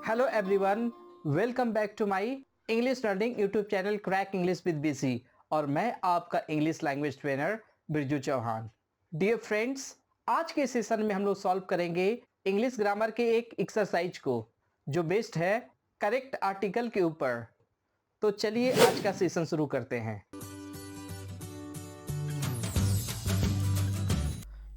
Hello everyone, welcome back to my English learning YouTube channel crack English with BC और मैं आपका English language trainer Birju Chauhan. Dear friends, आज के session में हम लोग सॉल्व करेंगे इंग्लिश ग्रामर के एक एक्सरसाइज को जो बेस्ड है करेक्ट आर्टिकल के ऊपर। तो चलिए आज का सेशन शुरू करते हैं।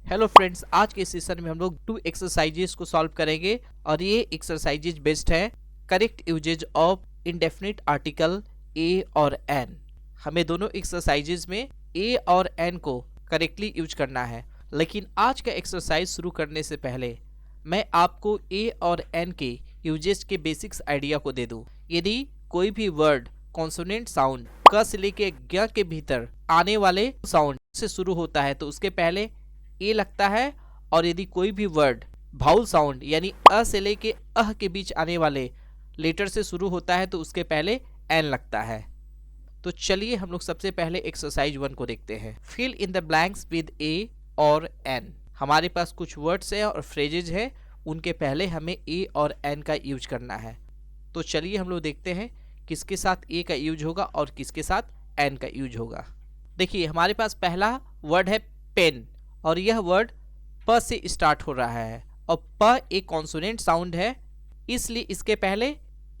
हेलो फ्रेंड्स, आज के सेशन में हम लोग 2 एक्सरसाइजेस को सॉल्व करेंगे और ये एक्सरसाइजेज बेस्ड है correct usages of indefinite article a और एन। हमें दोनों एक्सरसाइजेज में ए और एन को करेक्टली यूज करना है। लेकिन आज का एक्सरसाइज शुरू करने से पहले मैं आपको ए और एन के यूजेज के बेसिक्स आइडिया को दे दूं। यदि कोई भी वर्ड कॉन्सोनेंट साउंड क से लेके ग के भीतर आने वाले साउंड से शुरू होता है तो उसके पहले ए लगता है, और यदि कोई भी वर्ड भाउल साउंड यानी अ से लेके अह के बीच आने वाले लेटर से शुरू होता है तो उसके पहले एन लगता है। तो चलिए हम लोग सबसे पहले एक्सरसाइज 1 को देखते हैं। Fill in the blanks with a और एन। हमारे पास कुछ वर्ड्स है और फ्रेजेज है, उनके पहले हमें ए और एन का यूज करना है। तो चलिए हम लोग देखते हैं किसके साथ ए का यूज होगा और किसके साथ एन का यूज होगा। देखिए हमारे पास पहला वर्ड है पेन, और यह वर्ड प से स्टार्ट हो रहा है और प एक कॉन्सोनेंट साउंड है, इसलिए इसके पहले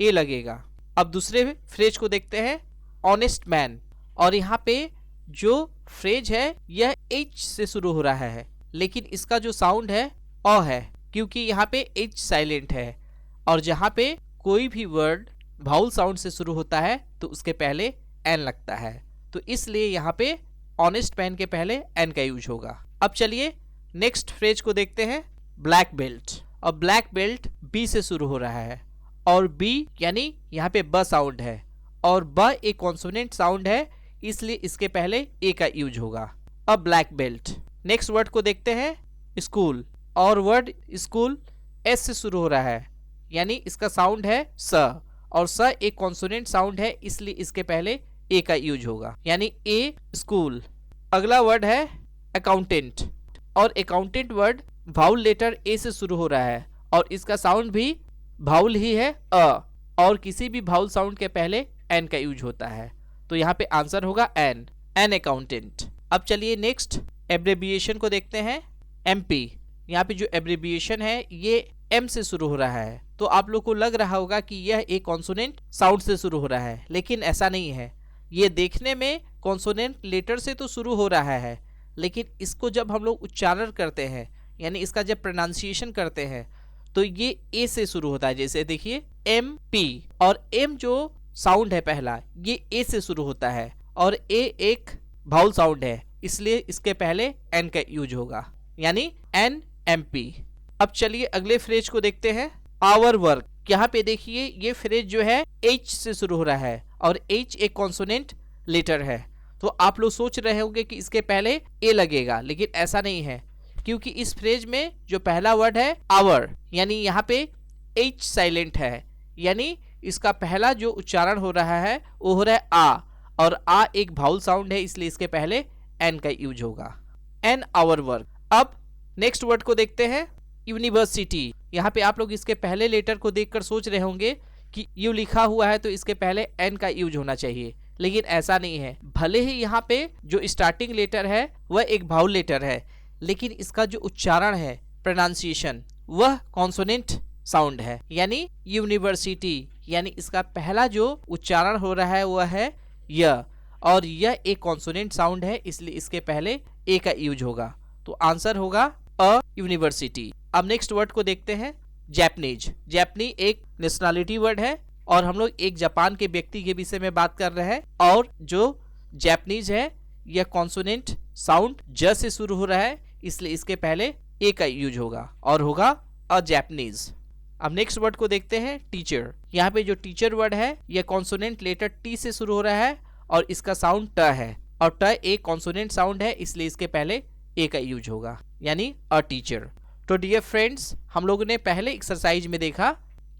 ए लगेगा। अब दूसरे फ्रेज को देखते हैं, ऑनेस्ट मैन, और यहाँ पे जो फ्रेज है यह एच से शुरू हो रहा है, लेकिन इसका जो साउंड है अ है, क्योंकि यहाँ पे एच साइलेंट है, और जहाँ पे कोई भी वर्ड भाउल साउंड से शुरू होता है तो उसके पहले एन लगता है, तो इसलिए यहाँ पे ऑनेस्ट मैन के पहले एन का यूज होगा। अब चलिए नेक्स्ट फ्रेज को देखते हैं, ब्लैक बेल्ट, और ब्लैक बेल्ट बी से शुरू हो रहा है, और बी यानी यहाँ पे ब साउंड है, और ब एक कॉन्सोनेंट साउंड है, इसलिए इसके पहले ए का यूज होगा। अब ब्लैक बेल्ट। नेक्स्ट वर्ड को देखते हैं, स्कूल, और वर्ड स्कूल एस से शुरू हो रहा है, यानी इसका साउंड है स, और स एक कॉन्सोनेंट साउंड है, इसलिए इसके पहले ए का यूज होगा, यानी ए स्कूल। अगला वर्ड है अकाउंटेंट, और अकाउंटेंट वर्ड भाउल लेटर ए से शुरू हो रहा है, और इसका साउंड भी भाउल ही है अ, और किसी भी भाउल साउंड के पहले एन का यूज होता है, तो यहाँ पे आंसर होगा एन अकाउंटेंट। अब चलिए नेक्स्ट एब्रेविएशन को देखते हैं, एमपी। यहाँ पे जो एब्रेविएशन है ये एम से शुरू हो रहा है, तो आप लोग को लग रहा होगा कि यह एक कॉन्सोनेंट साउंड से शुरू हो रहा है, लेकिन ऐसा नहीं है। ये देखने में कॉन्सोनेंट लेटर से तो शुरू हो रहा है, लेकिन इसको जब हम लोग उच्चारण करते हैं यानी इसका जब प्रोनाउंसिएशन करते हैं तो ये ए से शुरू होता है। जैसे देखिए एम पी, और एम जो साउंड है पहला ये ए से शुरू होता है, और ए एक भाउल साउंड है, इसलिए इसके पहले एन का यूज होगा, यानी एन एम पी। अब चलिए अगले फ्रेज को देखते हैं, आवर वर्क। यहाँ पे देखिए ये फ्रेज जो है एच से शुरू हो रहा है, और एच एक कॉन्सोनेंट लेटर है, तो आप लोग सोच रहे होंगे कि इसके पहले ए लगेगा, लेकिन ऐसा नहीं है, क्योंकि इस फ्रेज में जो पहला वर्ड है आवर, यानी यहाँ पे एच साइलेंट है, यानी इसका पहला जो उच्चारण हो रहा है वो हो रहा है आ, और आ एक भाउल साउंड है, इसलिए इसके पहले एन का यूज होगा, एन आवर वर्क। अब नेक्स्ट वर्ड को देखते हैं, यूनिवर्सिटी। यहाँ पे आप लोग इसके पहले लेटर को देखकर सोच रहे होंगे कि यू लिखा हुआ है तो इसके पहले एन का यूज होना चाहिए, लेकिन ऐसा नहीं है। भले ही यहाँ पे जो स्टार्टिंग लेटर है वह एक भाउल लेटर है, लेकिन इसका जो उच्चारण है प्रोनाउंसिएशन वह कॉन्सोनेंट साउंड है, यानी यूनिवर्सिटी, यानी इसका पहला जो उच्चारण हो रहा है वह है य, और यह एक कॉन्सोनेंट साउंड है, इसलिए इसके पहले ए का यूज होगा, तो आंसर होगा अ यूनिवर्सिटी। अब नेक्स्ट वर्ड को देखते हैं, जैपनीज। जैपनी एक नेशनलिटी वर्ड है, और हम लोग एक जापान के व्यक्ति के विषय में बात कर रहे हैं, और जो जैपनीज है यह कॉन्सोनेंट साउंड ज से शुरू हो रहा है, इसलिए इसके पहले ए का यूज होगा और होगा अ जैपनीज। अब नेक्स्ट वर्ड को देखते हैं, टीचर। यहाँ पे जो टीचर वर्ड है यह कॉन्सोनेंट लेटर टी से शुरू हो रहा है, और इसका साउंड ट है, और ट एक कॉन्सोनेंट साउंड है, इसलिए इसके पहले ए का यूज होगा, यानी अ टीचर। तो डियर फ्रेंड्स, हम लोगों ने पहले एक्सरसाइज में देखा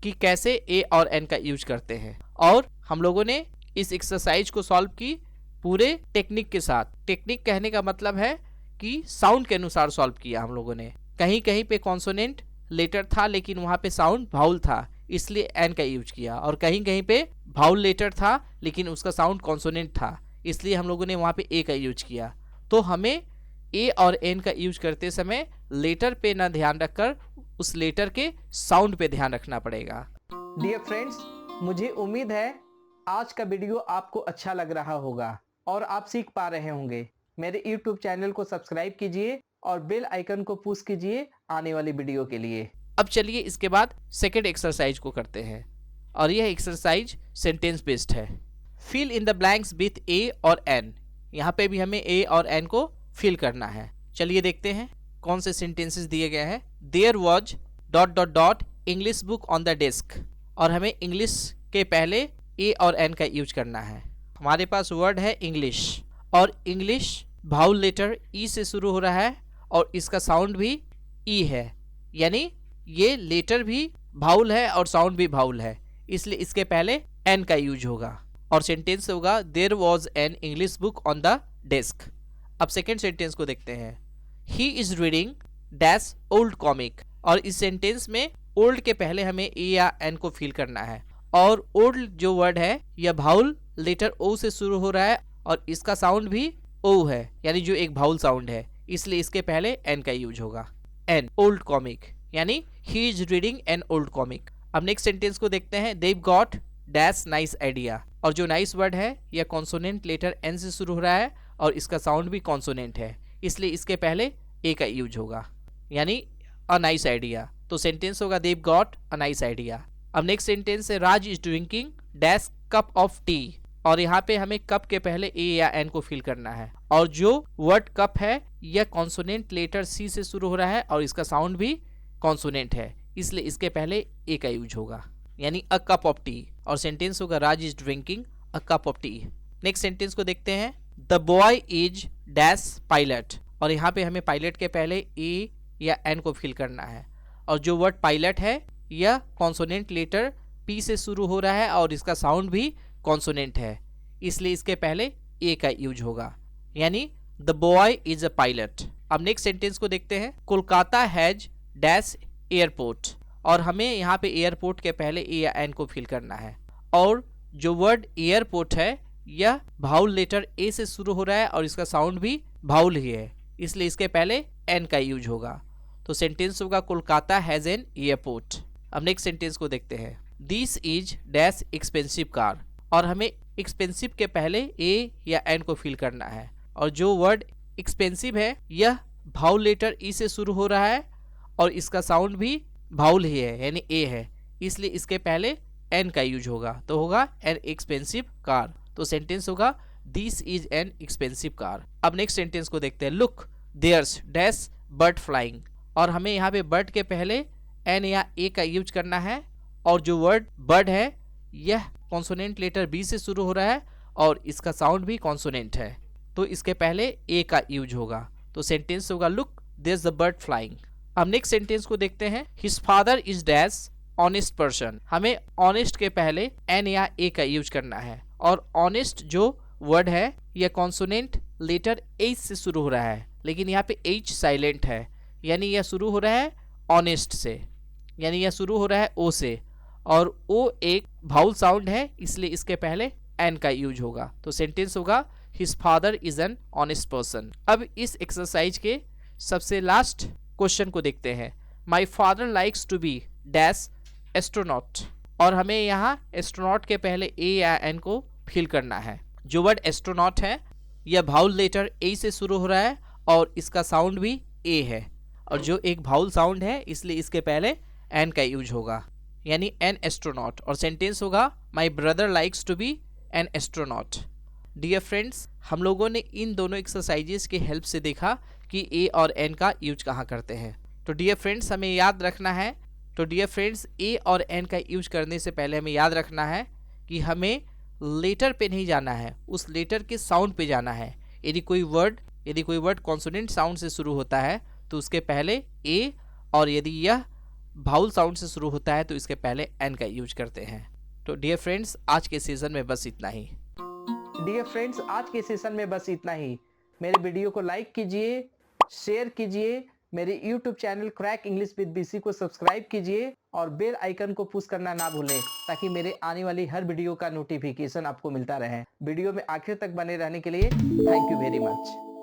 कि कैसे ए और एन का यूज करते हैं, और हम लोगों ने इस एक्सरसाइज को सॉल्व की पूरे टेक्निक के साथ। टेक्निक कहने का मतलब है कि साउंड के अनुसार सॉल्व किया हम लोगों ने। कहीं कहीं पे कॉन्सोनेंट लेटर था लेकिन वहां पे साउंड भाउल था, इसलिए एन का यूज किया, और कहीं कहीं पे भाउल लेटर था लेकिन उसका साउंड कॉन्सोनेंट था, इसलिए हम लोगों ने वहाँ पे ए का यूज किया। तो हमें ए और एन का यूज करते समय लेटर पे ना ध्यान रखकर उस लेटर के साउंड पे ध्यान रखना पड़ेगा। डियर फ्रेंड्स, मुझे उम्मीद है आज का वीडियो आपको अच्छा लग रहा होगा और आप सीख पा रहे होंगे। मेरे YouTube चैनल को सब्सक्राइब कीजिए और बेल आइकन को पुश कीजिए आने वाली वीडियो के लिए। अब चलिए इसके बाद सेकेंड एक्सरसाइज को करते हैं, और यह एक्सरसाइज सेंटेंस बेस्ड है। Fill in the blanks with a और एन। यहाँ पे भी हमें ए और एन को फिल करना है। चलिए देखते हैं कौन से सेंटेंसेस दिए गए हैं। There was dot dot dot English book on the desk, और हमें इंग्लिश के पहले ए और एन का यूज करना है। हमारे पास वर्ड है इंग्लिश, और इंग्लिश भाउल लेटर ई से शुरू हो रहा है और इसका साउंड भी ई है, यानी ये लेटर भी भाउल है और साउंड भी भाउल है, इसलिए इसके पहले एन का यूज होगा। और सेंटेंस होगा there was an English book on the desk. अब सेकेंड सेंटेंस को देखते हैं। He is reading dash old comic, और इस सेंटेंस में ओल्ड के पहले हमें ए या एन को फील करना है, और ओल्ड जो वर्ड है यह भाउल लेटर ओ से शुरू हो रहा है और इसका साउंड भी ओ है, यानी जो एक भाउल साउंड है, इसलिए इसके पहले एन का यूज होगा। एन ओल्ड कॉमिक, यानी ही is reading an old comic. अब नेक्स्ट सेंटेंस को देखते हैं। देव गॉट डैश नाइस आइडिया, और जो नाइस वर्ड है यह कॉन्सोनेंट लेटर एन से शुरू हो रहा है और इसका साउंड भी कॉन्सोनेंट है, इसलिए इसके पहले ए का यूज होगा, यानी अ नाइस आइडिया। तो सेंटेंस होगा Dev got a nice idea. अब नेक्स्ट सेंटेंस है Raj is drinking dash cup of tea, और यहाँ पे हमें कप के पहले ए या एन को फिल करना है, और जो वर्ड कप है यह कॉन्सोनेंट लेटर सी से शुरू हो रहा है और इसका साउंड भी कॉन्सोनेंट है, इसलिए इसके पहले ए का यूज होगा, यानी अ कप ऑफ टी। और सेंटेंस होगा Raj is drinking a cup of tea. Next sentence को देखते हैं। The boy is dash pilot, और यहाँ पे हमें पायलट के पहले ए या एन को फिल करना है, और जो वर्ड पायलट है यह कॉन्सोनेंट लेटर पी से शुरू हो रहा है और इसका साउंड भी कॉन्सोनेंट है, इसलिए इसके पहले ए का यूज होगा, यानी the boy is a pilot. अब नेक्स्ट सेंटेंस को देखते हैं। कोलकाता हैज डैश एयरपोर्ट, और हमें यहाँ पे एयरपोर्ट के पहले ए या एन को फिल करना है, और जो वर्ड एयरपोर्ट है यह भाउल लेटर ए से शुरू हो रहा है और इसका साउंड भी भाउल ही है, इसलिए इसके पहले एन का यूज होगा। तो सेंटेंस होगा कोलकाता हैज एन एयरपोर्ट। अब नेक्स्ट सेंटेंस को देखते हैं। This is dash expensive car, और हमें एक्सपेंसिव के पहले ए या एन को फिल करना है, और जो वर्ड एक्सपेंसिव है यह भाउल लेटर ई से शुरू हो रहा है और इसका साउंड भी भाउल ही है, यानी ए है, इसलिए इसके पहले एन का यूज होगा, तो होगा एन एक्सपेंसिव कार। तो सेंटेंस होगा this is an expensive car. अब नेक्स्ट सेंटेंस को देखते हैं। Look there's dash bird flying, और हमें यहाँ पे बर्ड के पहले एन या ए का यूज करना है, और जो वर्ड बर्ड है यह कॉन्सोनेंट लेटर बी से शुरू हो रहा है और इसका साउंड भी कॉन्सोनेंट है, तो इसके पहले ए का यूज होगा। तो सेंटेंस होगा look there's the bird flying. अब नेक्स्ट सेंटेंस को देखते हैं। His father is dash honest person, हमें ऑनेस्ट के पहले एन या ए का यूज करना है, और ऑनेस्ट जो वर्ड है यह कॉन्सोनेंट लेटर एच से शुरू हो रहा है, लेकिन यहाँ पे एच साइलेंट है, यानी यह शुरू हो रहा है ऑनेस्ट से, यानी यह शुरू हो रहा है ओ से, और ओ एक भाउल साउंड है, इसलिए इसके पहले एन का यूज होगा। तो सेंटेंस होगा his father is an honest person. अब इस एक्सरसाइज के सबसे लास्ट क्वेश्चन को देखते हैं। My father likes to be dash astronaut, और हमें यहाँ एस्ट्रोनॉट के पहले ए या एन को फिल करना है। जो वर्ड एस्ट्रोनॉट है यह भाउल लेटर ए से शुरू हो रहा है और इसका साउंड भी ए है, और जो एक भाउल साउंड है इसलिए इसके पहले एन का यूज होगा, यानी एन एस्ट्रोनॉट। और सेंटेंस होगा my brother likes to be an astronaut. Dear friends, हम लोगों ने इन दोनों एक्सरसाइजेस की हेल्प से देखा कि ए और एन का यूज कहाँ करते हैं। तो डियर फ्रेंड्स, हमें याद रखना है, तो डियर फ्रेंड्स ए और एन का यूज करने से पहले हमें याद रखना है कि हमें लेटर पे नहीं जाना है, उस लेटर के साउंड पे जाना है। यदि कोई वर्ड कॉन्सोनेंट साउंड से शुरू होता है तो उसके पहले ए, और यदि यह भाउल साउंड से शुरू होता है तो इसके पहले एन का यूज करते हैं। तो डियर फ्रेंड्स, आज के सीजन में बस इतना ही। डियर फ्रेंड्स, आज के सेशन में बस इतना ही। मेरे वीडियो को लाइक कीजिए, शेयर कीजिए, मेरे YouTube channel crack English with BC को सब्सक्राइब कीजिए और बेल आइकन को पुश करना ना भूलें ताकि मेरे आने वाली हर वीडियो का नोटिफिकेशन आपको मिलता रहे। वीडियो में आखिर तक बने रहने के लिए थैंक यू वेरी मच।